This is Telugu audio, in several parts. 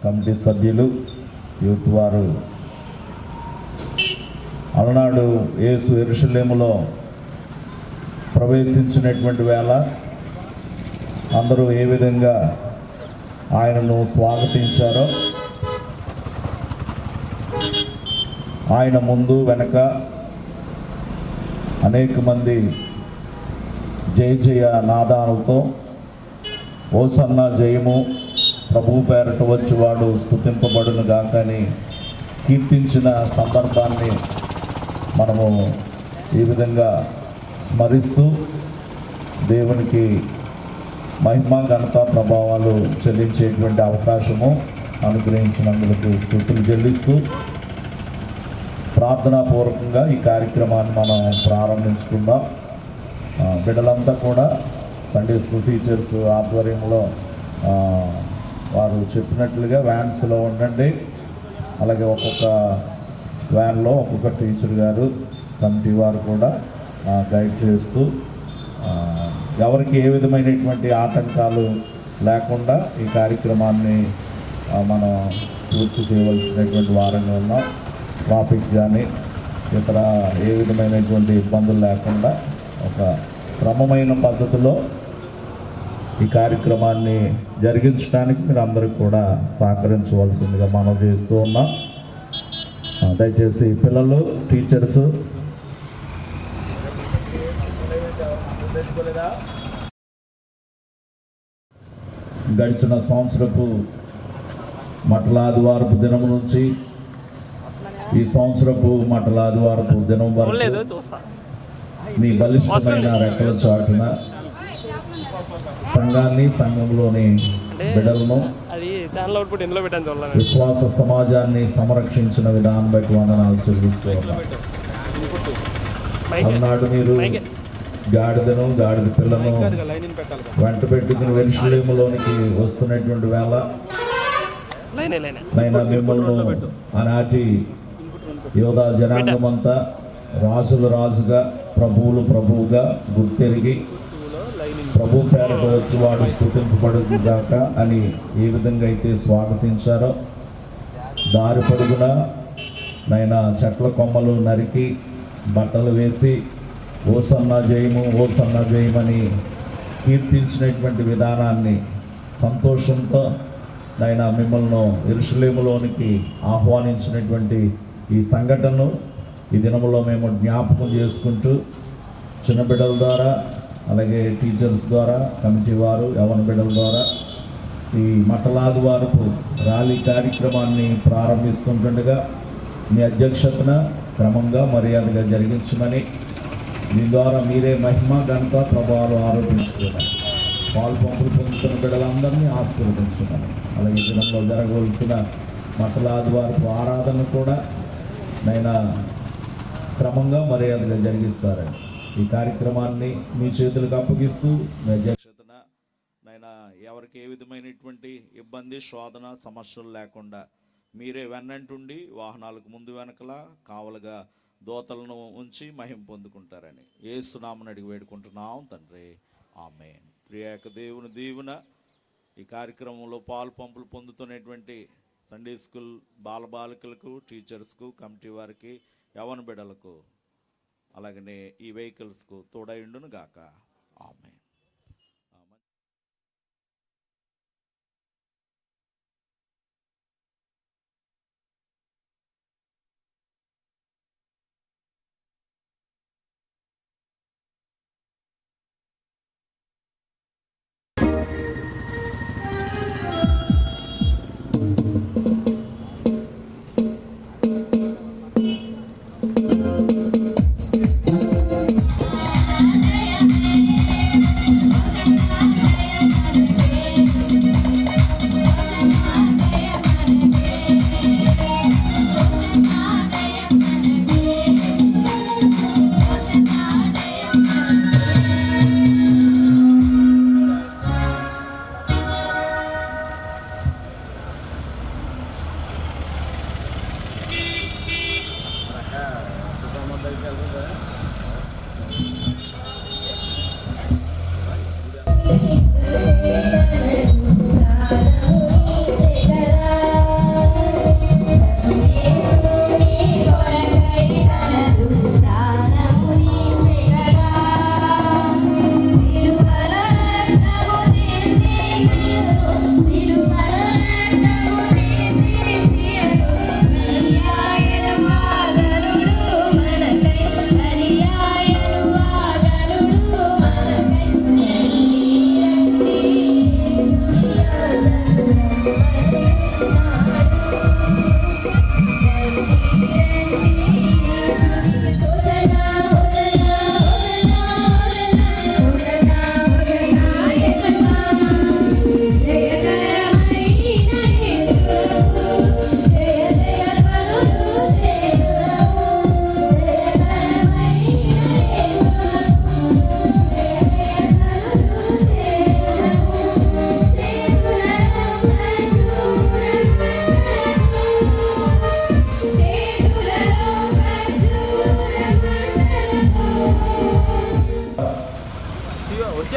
కమిటీ సభ్యులు, యూత్ వారు అలనాడు యేసు యెరూషలేములో ప్రవేశించినటువంటి వేళ అందరూ ఏ విధంగా ఆయనను స్వాగతించారో, ఆయన ముందు వెనక అనేక మంది జయ జయ నాదాలతో ఓసన్న జయము, ప్రభువు పేరట వచ్చేవాడు స్తుతింపబడును గాక అని కీర్తించిన సందర్భాన్ని మనము ఈ విధంగా స్మరిస్తూ దేవునికి మహిమ ఘనత ప్రభావాలు చెల్లించేటువంటి అవకాశము అనుగ్రహించినందుకు స్తుతులు చెల్లిస్తూ ప్రార్థనాపూర్వకంగా ఈ కార్యక్రమాన్ని మనం ప్రారంభించుకుందాం. బిడ్డలంతా కూడా సండే స్కూల్ టీచర్స్ ఆధ్వర్యంలో వారు చెప్పినట్లుగా వ్యాన్స్లో ఉండండి. అలాగే ఒక్కొక్క వ్యాన్లో ఒక్కొక్క టీచర్ గారు, కమిటీ వారు కూడా గైడ్ చేస్తూ ఎవరికి ఏ విధమైనటువంటి ఆటంకాలు లేకుండా ఈ కార్యక్రమాన్ని మనం పూర్తి చేయవలసినటువంటి వారంగా ఉన్నాం. ట్రాఫిక్ కానీ ఇతర ఏ విధమైనటువంటి ఇబ్బందులు లేకుండా ఒక క్రమమైన పద్ధతిలో ఈ కార్యక్రమాన్ని జరిగించడానికి మీరు అందరూ కూడా సహకరించవలసిందిగా మనం చేస్తూ ఉన్నాం. దయచేసి పిల్లలు, టీచర్స్ గడిచిన సంవత్సరపు మటలాదివారపు దినం నుంచి ఈ సంవత్సరపు మటలాదివారపు దినం వరకు మీ బలిష్టమైన రెక్కల చాటున సంఘాన్ని, సంఘంలోని బిడ్డలను, విశ్వాస సమాజాన్ని సంరక్షించిన విధానం బట్టి వందనాలు చెల్లిస్తూ ఉన్నాం. అన్నాడు మీరు గాడిదను, గాడిద పిల్లను వెంట పెట్టుకుని యెరూషలేములోనికి వస్తున్నటువంటి వేళ నైనా మిమ్మల్ని ఆనాటి యోధా జనాంగమంతా రాజులు రాజుగా, ప్రభువులు ప్రభువుగా గుర్తెరిగి ప్రభు పేరట వచ్చి వాడు స్తుతింపబడుగాక అని ఏ విధంగా అయితే స్వాగతించారో, దారి పొడుగున నైనా చెట్ల కొమ్మలు నరికి బట్టలు వేసి ఓసన్న జయము, ఓసన్న జయమని కీర్తించినటువంటి విధానాన్ని సంతోషంతో నైనా మిమ్మల్ని యెరూషలేములోనికి ఆహ్వానించినటువంటి ఈ సంఘటనను ఈ దినములో మేము జ్ఞాపకం చేసుకుంటూ చిన్న బిడ్డల ద్వారా, అలాగే టీచర్స్ ద్వారా, కమిటీ వారు, యవన బిడ్డల ద్వారా ఈ మటలాదివారపు ర్యాలీ కార్యక్రమాన్ని ప్రారంభిస్తుండగా మీ అధ్యక్షతన క్రమంగా మర్యాదగా జరిగించమని, దీని ద్వారా మీరే మహిమ ఘనత ప్రభావాలు ఆరోపించుకున్నారు. పాలు పంపులు పొందుతున్న బిడ్డలందరినీ ఆశీర్వదించుకున్నారు. అలాగే దినంలో జరగవలసిన మటలాదివారపు ఆరాధన కూడా నైనా క్రమంగా మర్యాదగా జరిగిస్తారని ఈ కార్యక్రమాన్ని మీ చేతులకు అప్పగిస్తూ మీ అధ్యక్షతన నైనా ఎవరికి ఏ విధమైనటువంటి ఇబ్బంది, శోధన, సమస్యలు లేకుండా మీరే వెన్నంటుండి వాహనాలకు ముందు వెనకల కావలుగా దోతలను ఉంచి మహిమ పొందుకుంటారని యేసు నామమున అడిగి వేడుకుంటున్నాం తండ్రి, ఆమేన్. త్రియేక దేవుని దీవెన ఈ కార్యక్రమంలో పాలు పంపులు పొందుతున్నటువంటి సండే స్కూల్ బాలబాలికలకు, టీచర్స్కు, కమిటీ వారికి, యవన బిడ్డలకు, అలాగనే ఈ వెహికల్స్కు తోడైండును గాక. ఆమేన్.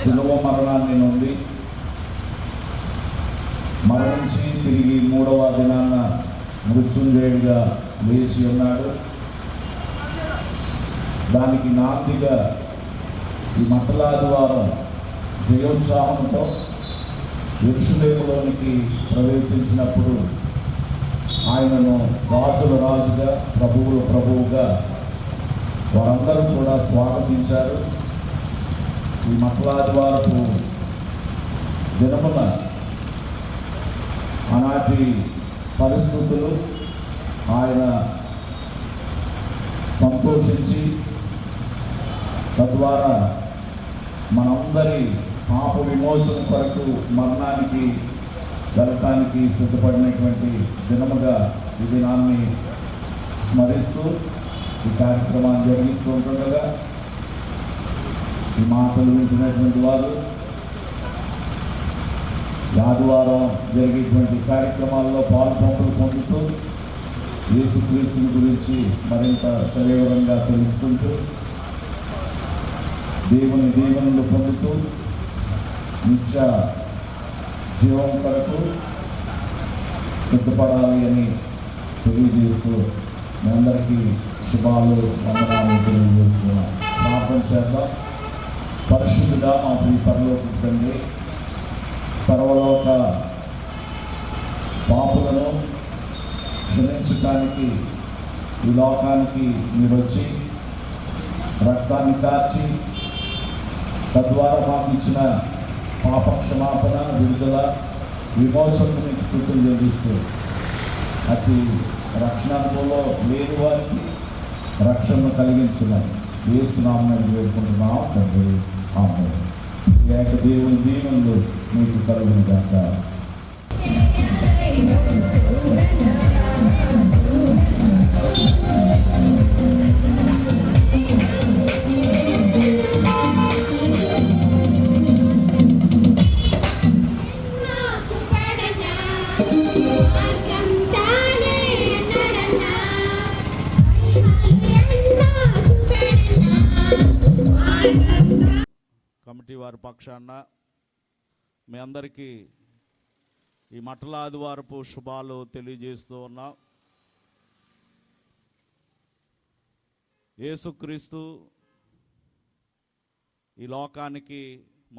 శిలువ మరణాన్ని నుండి మరణించి తిరిగి 3వ దినాన మృత్యుంజయుడిగా లేచి ఉన్నాడు. దానికి నాందిగా ఈ మట్టలాదివారం జయోత్సాహంతో యెరూషలేములోనికి ప్రవేశించినప్పుడు ఆయనను రాజుల రాజుగా, ప్రభువుల ప్రభువుగా వారందరూ కూడా స్వాగతించారు. ఈ మట్టలాదివారపు దినమున ఆనాటి పరిస్థితులు ఆయన సంతోషించి తద్వారా మనందరి పాప విమోచన కొరకు మరణానికి వెళ్ళటానికి సిద్ధపడినటువంటి దినముగా ఈ దినాన్ని స్మరిస్తూ ఈ కార్యక్రమాన్ని జరిగిస్తూ ఉంటుండగా ఈ మాటలు వింటున్నటువంటి వారు ఆదివారం జరిగేటువంటి కార్యక్రమాల్లో పాల్పొంపులు పొందుతూ యేసుక్రీస్తుని గురించి మరింత సవివరంగా తెలుసుకుంటూ దేవుని దీవెనలు పొందుతూ నిత్య జీవం కొరకు సిద్ధపడాలి అని తెలియజేస్తూ మీ అందరికీ శుభాలు వందనాలు తెలియజేస్తున్నాం. ప్రార్థన చేద్దాం. పరిశుద్ధుడా మా ప్రియ పరలోక తండ్రి, సర్వలోక పాపులను క్షమించడానికి ఈ లోకానికి మీరు వచ్చి రక్తాన్ని కార్చి తద్వారా మాకు ఇచ్చిన పాప క్షమాపణ, విడుదల, విమోచనకు మీకు స్తుతులు చెల్లిస్తూ అతి రక్షణలో లేని వారికి రక్షణను కలిగించున్నాయి. యేసు నామమున వేడుకుంటున్నాం తండ్రి, ఆమేన్. ఏక దేవుని దీవెనలు మీకు కలుగును గాక. కమిటీ వారి పక్షాన మీ అందరికీ ఈ మట్టలాదివారపు శుభాలు తెలియజేస్తూ ఉన్నాం. యేసుక్రీస్తు ఈ లోకానికి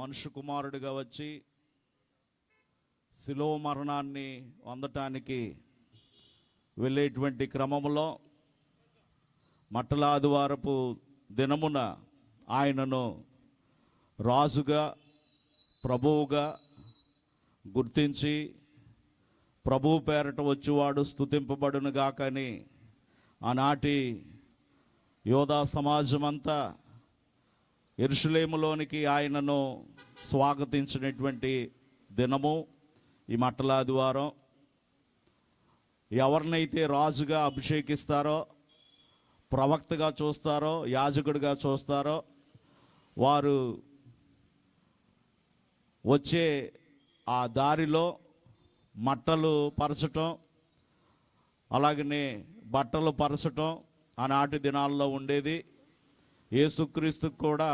మనుష్య కుమారుడిగా వచ్చి శిలువ మరణాన్ని పొందటానికి వెళ్ళేటువంటి క్రమంలో మట్టలాదివారపు దినమున ఆయనను రాజుగా, ప్రభువుగా గుర్తించి ప్రభువు పేరట వచ్చేవాడు స్తుతింపబడును గాకని ఆనాటి యోధా సమాజమంతా యెరూషలేములోనికి ఆయనను స్వాగతించినటువంటి దినము ఈ మట్టలాదివారం. ఎవరినైతే రాజుగా అభిషేకిస్తారో, ప్రవక్తగా చూస్తారో, యాజకుడిగా చూస్తారో వారు వచ్చే ఆ దారిలో మట్టలు పరచటం, అలాగనే బట్టలు పరచటం ఆనాటి దినాల్లో ఉండేది. యేసుక్రీస్తుకు కూడా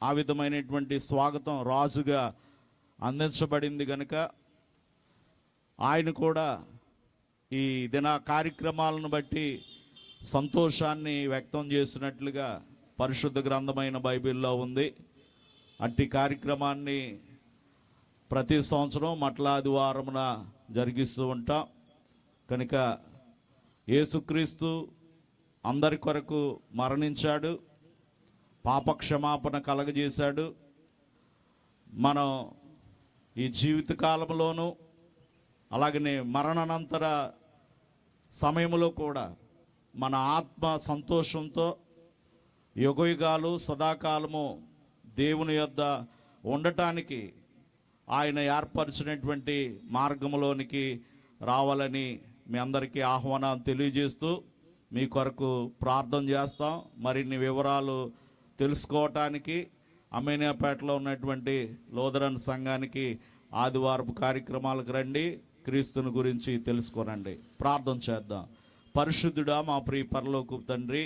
ఆ విధమైనటువంటి స్వాగతం రాజుగా అందించబడింది కనుక ఆయన కూడా ఈ దిన కార్యక్రమాలను బట్టి సంతోషాన్ని వ్యక్తం చేసినట్లుగా పరిశుద్ధ గ్రంథమైన బైబిల్లో ఉంది. అట్టి కార్యక్రమాన్ని ప్రతి సంవత్సరం మట్టలాదివారమున జరిగిస్తూ ఉంటాం కనుక యేసుక్రీస్తు అందరి కొరకు మరణించాడు, పాపక్షమాపణ కలగజేశాడు. మనం ఈ జీవిత కాలంలోనూ అలాగనే మరణానంతర సమయంలో కూడా మన ఆత్మ సంతోషంతో యుగయుగాలు సదాకాలము దేవుని యొద్ద ఉండటానికి ఆయన ఏర్పరిచినటువంటి మార్గంలోనికి రావాలని మీ అందరికీ ఆహ్వానం తెలియజేస్తూ మీ కొరకు ప్రార్థన చేస్తాం. మరిన్ని వివరాలు తెలుసుకోవటానికి అమీనియాపేటలో ఉన్నటువంటి లోదరన్ సంఘానికి ఆదివారపు కార్యక్రమాలకు రండి, క్రీస్తుని గురించి తెలుసుకోనండి. ప్రార్థన చేద్దాం. పరిశుద్ధుడా మా ప్రియ పరలోకపు తండ్రి,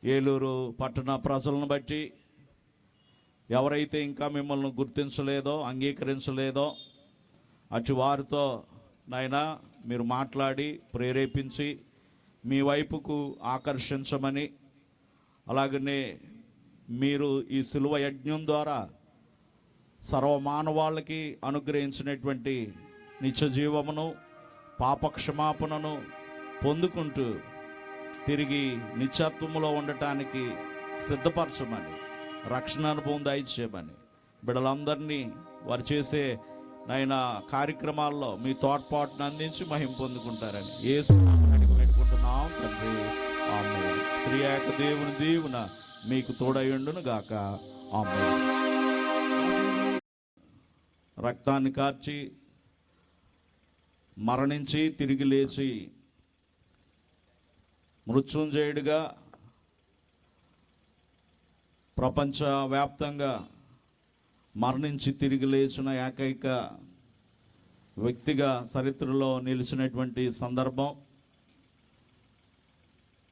ఏలూరు పట్టణ ప్రజలను బట్టి ఎవరైతే ఇంకా మిమ్మల్ని గుర్తించలేదో, అంగీకరించలేదో అటు వారితో నాయనా మీరు మాట్లాడి ప్రేరేపించి మీ వైపుకు ఆకర్షించమని, అలాగనే మీరు ఈ శిలువ యజ్ఞం ద్వారా సర్వమానవాళ్ళకి అనుగ్రహించినటువంటి నిత్య జీవమును, పాపక్షమాపణను పొందుకుంటూ తిరిగి నిత్యత్వములో ఉండటానికి సిద్ధపరచమని, రక్షణ అనుభవం దయచేయమని, బిడ్డలందరినీ వారు చేసే నాయనా కార్యక్రమాల్లో మీ తోడ్పాటును అందించి మహిమ పొందుకుంటారని యేసు నామమున వేడుకుంటున్నాం తండ్రి. ఆమేన్. త్రియేక దేవుని దీవెన మీకు తోడయుండును గాక. ఆమేన్. రక్తాన్ని కార్చి మరణించి తిరిగి లేచి మృత్యుంజయుడిగా ప్రపంచవ్యాప్తంగా మరణించి తిరిగి లేచిన ఏకైక వ్యక్తిగా చరిత్రలో నిలిచినటువంటి సందర్భం.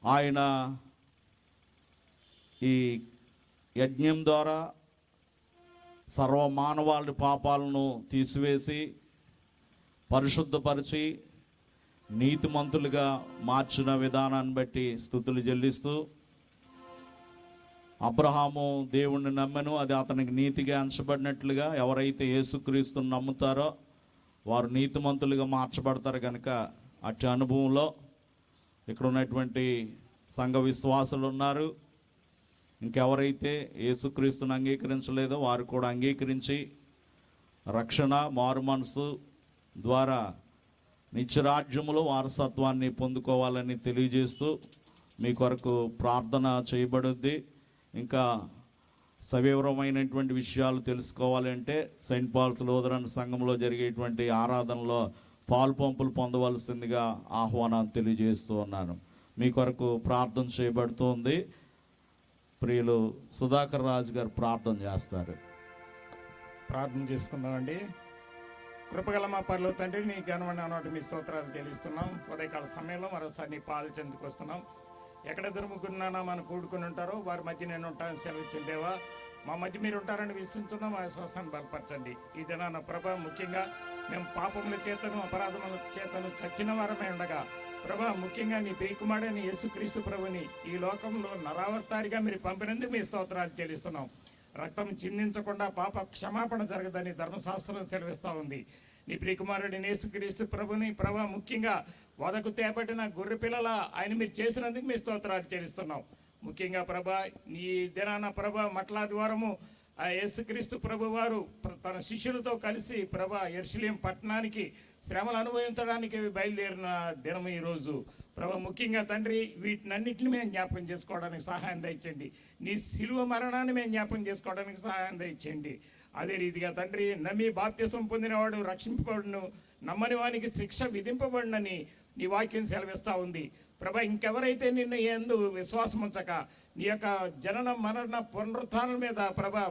ఆయన ఈ యజ్ఞం ద్వారా సర్వమానవాళి పాపాలను తీసివేసి పరిశుద్ధపరిచి నీతిమంతులుగా మార్చిన విధానాన్ని బట్టి స్తుతులు చెల్లిస్తూ, అబ్రహాము దేవుణ్ణి నమ్మెను, అది అతనికి నీతిగా ఎంచబడినట్లుగా ఎవరైతే యేసుక్రీస్తుని నమ్ముతారో వారు నీతిమంతులుగా మార్చబడతారు. కనుక అట్టి అనుభవంలో ఇక్కడ ఉన్నటువంటి సంఘ విశ్వాసులు ఉన్నారు. ఇంకెవరైతే యేసుక్రీస్తుని అంగీకరించలేదో వారు కూడా అంగీకరించి రక్షణ, మారు మనసు ద్వారా నిత్యరాజ్యములో వారసత్వాన్ని పొందుకోవాలని తెలియజేస్తూ మీ కొరకు ప్రార్థన చేయబడుద్ది. ఇంకా సవివరమైనటువంటి విషయాలు తెలుసుకోవాలంటే సెయింట్ పాల్స్ లూథరన్ సంఘంలో జరిగేటువంటి ఆరాధనలో పాలు పంపులు పొందవలసిందిగా ఆహ్వానాన్ని తెలియజేస్తూ ఉన్నాను. మీ కొరకు ప్రార్థన చేయబడుతుంది. ప్రియులు సుధాకర్ రాజు గారు ప్రార్థన చేస్తారు. ప్రార్థన చేసుకుందామండి. కృపగల మా పరలో తండ్రి, నీ ఘనమైన నాటి మీ స్తోత్రాలు చెల్లిస్తున్నాం. ఉదయకాల సమయంలో మరోసారి నీ పాలు చెందుకు వస్తున్నాం. ఎక్కడ దుర్ముకున్నానా మనం కూడుకుని ఉంటారో వారి మధ్య నేను ఉంటానని సెలవిచ్చిన దేవా, మా మధ్య మీరు ఉంటారని విశ్వసిస్తున్నాం. ఆ విశ్వాసాన్ని బలపరచండి. ఈ దినాన ప్రభా, ముఖ్యంగా మేము పాపముల చేతను అపరాధముల చేతను చచ్చిన వారమే ఉండగా ప్రభా, ముఖ్యంగా నీ ప్రియకుమారుడైన యేసుక్రీస్తు ప్రభుని ఈ లోకంలో నరావతారిగా మీరు పంపినందుకు మీ స్తోత్రాలు చెల్లిస్తున్నాం. రక్తం చిందించకుండా పాప క్షమాపణ జరగదని ధర్మశాస్త్రం సెలవిస్తూ ఉంది. నీ ప్రియకుమారుడి యేసుక్రీస్తు ప్రభుని ప్రభా, ముఖ్యంగా వదకు తేపట్టిన గొర్రె పిల్లల ఆయన మీరు చేసినందుకు మీ స్తోత్రాలు చెల్లిస్తున్నాం. ముఖ్యంగా ప్రభా, ఈ దినాన ప్రభా మట్లాది వారము ఆ యేసుక్రీస్తు ప్రభు వారు తన శిష్యులతో కలిసి ప్రభా యెరూషలేం పట్టణానికి శ్రమలు అనుభవించడానికి బయలుదేరిన దినం ఈరోజు. ప్రభా, ముఖ్యంగా తండ్రి, వీటినన్నింటిని మేము జ్ఞాపకం చేసుకోవడానికి సహాయం దయచేయండి. నీ శిలువ మరణాన్ని మేము జ్ఞాపకం చేసుకోవడానికి సహాయం దయచేయండి. అదే రీతిగా తండ్రి, నమ్మి బాప్తిసం పొందినవాడు రక్షింపబడును, నమ్మని వానికి శిక్ష విధింపబడినని నీ వాక్యం సెలవిస్తూ ఉంది. ప్రభా, ఇంకెవరైతే నిన్ను యందు విశ్వాసం ఉంచక నీ యొక్క జనన మరణ పునరుత్థానం మీద ప్రభా,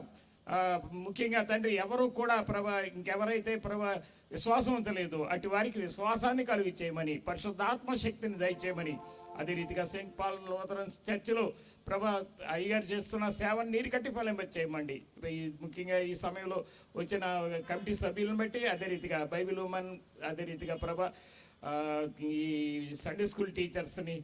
ముఖ్యంగా తండ్రి ఎవరు కూడా ప్రభా, ఇంకెవరైతే ప్రభా విశ్వాసం ఉంచలేదు అటు వారికి విశ్వాసాన్ని కలిగి చేయమని, పరిశుద్ధాత్మ శక్తిని దయచేయమని, అదే రీతిగా సెయింట్ పాల్ లూథరన్ చర్చిలో ప్రభా అయ్యగారు చేస్తున్న సేవను నీరు కట్టి ఫలింపచేయమండి. ముఖ్యంగా ఈ సమయంలో వచ్చిన కమిటీ సభ్యులను బట్టి, అదే రీతిగా బైబిల్ ఉమెన్, అదే రీతిగా ప్రభా ఈ సండే స్కూల్ టీచర్స్ని,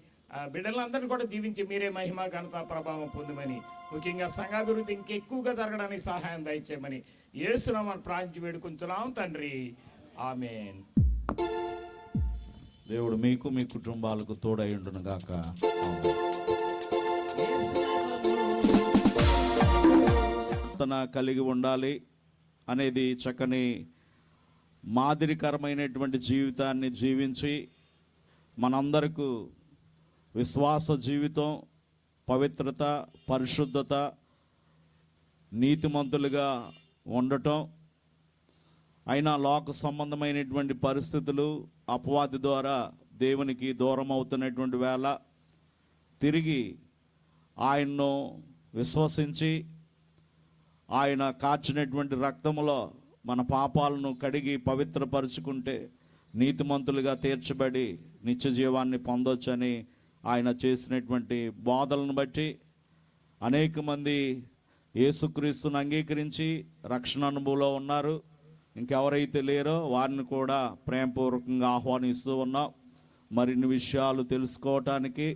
బిడ్డలందరినీ కూడా దీవించి మీరే మహిమ ఘనత ప్రభావం పొందమని, ముఖ్యంగా సంఘాభివృద్ధి ఇంకెక్కువగా జరగడానికి సహాయం దయచేయమని యేసునామమున ప్రార్థించి వేడుకుంటున్నాం తండ్రి. ఆమేన్. దేవుడు మీకు మీ కుటుంబాలకు తోడైండును గాక. ప్రార్థన కలిగి ఉండాలి అనేది చక్కని మాదిరికరమైనటువంటి జీవితాన్ని జీవించి మనందరకు విశ్వాస జీవితం, పవిత్రత, పరిశుద్ధత, నీతిమంతులుగా ఉండటం, అయినా లోక సంబంధమైనటువంటి పరిస్థితులు అపవాది ద్వారా దేవునికి దూరం అవుతున్నటువంటి వేళ తిరిగి ఆయన్ను విశ్వసించి ఆయన కార్చినటువంటి రక్తములో మన పాపాలను కడిగి పవిత్రపరుచుకుంటే నీతిమంతులుగా తీర్చబడి నిత్య జీవాన్ని పొందొచ్చని ఆయన చేసినటువంటి బోధలను బట్టి అనేక మంది యేసుక్రీస్తుని అంగీకరించి రక్షణ అనుభవంలో ఉన్నారు. ఇంకెవరైతే లేరో వారిని కూడా ప్రేమపూర్వకంగా ఆహ్వానిస్తూ ఉన్నాం. మరిన్ని విషయాలు తెలుసుకోవటానికి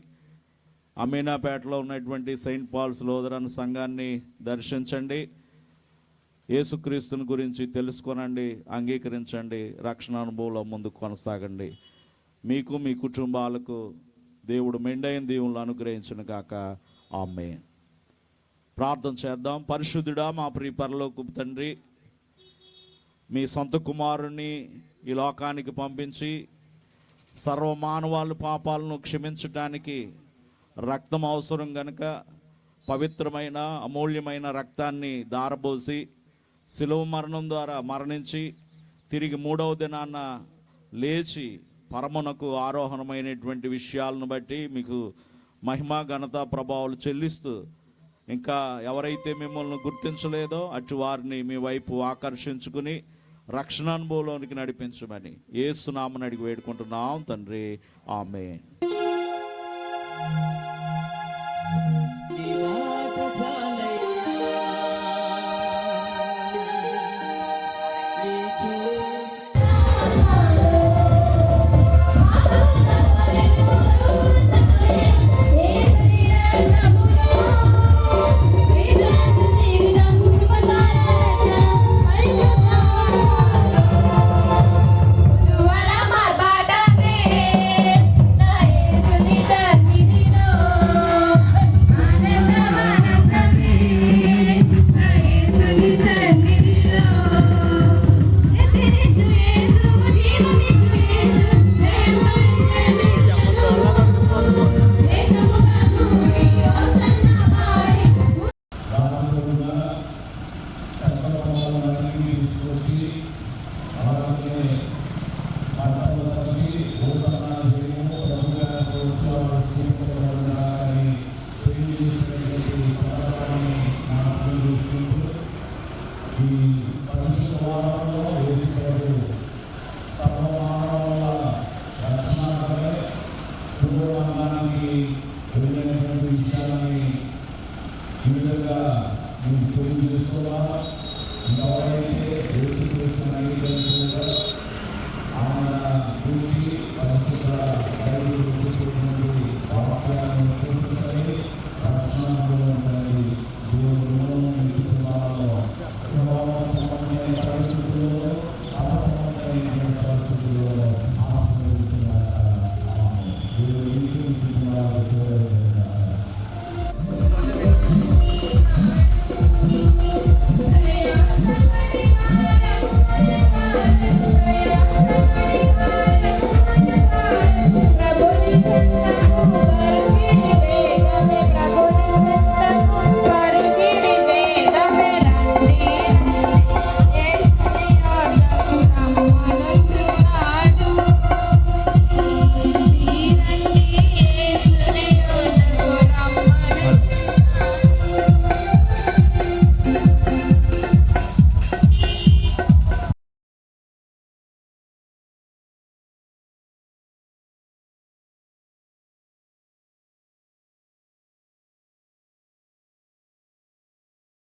అమీనాపేటలో ఉన్నటువంటి సెయింట్ పాల్స్ లూథరన్ సంఘాన్ని దర్శించండి. యేసుక్రీస్తుని గురించి తెలుసుకోనండి, అంగీకరించండి, రక్షణ అనుభవంలో ముందుకు కొనసాగండి. మీకు మీ కుటుంబాలకు దేవుడు మెండైన దీవులను అనుగ్రహించును గాక. ఆమేన్. ప్రార్థన చేద్దాం. పరిశుద్ధుడా మా ప్రియ పరలోకపు తండ్రి, మీ సొంత కుమారుణ్ణి ఈ లోకానికి పంపించి సర్వమానవాళ్ళ పాపాలను క్షమించటానికి రక్తం అవసరం గనుక పవిత్రమైన అమూల్యమైన రక్తాన్ని దారబోసి శిలువ మరణం ద్వారా మరణించి తిరిగి 3వ దినాన లేచి పరమునకు ఆరోహణమైనటువంటి విషయాలను బట్టి మీకు మహిమ ఘనత ప్రభావాలు చెల్లిస్తూ, ఇంకా ఎవరైతే మిమ్మల్ని గుర్తించలేదో అటు వారిని మీ వైపు ఆకర్షించుకుని రక్షణ అనుభవంలోనికి నడిపించమని యేసు నామమున అడిగి వేడుకుంటున్నాం తండ్రి. ఆమేన్. పరిస్థితుల్లో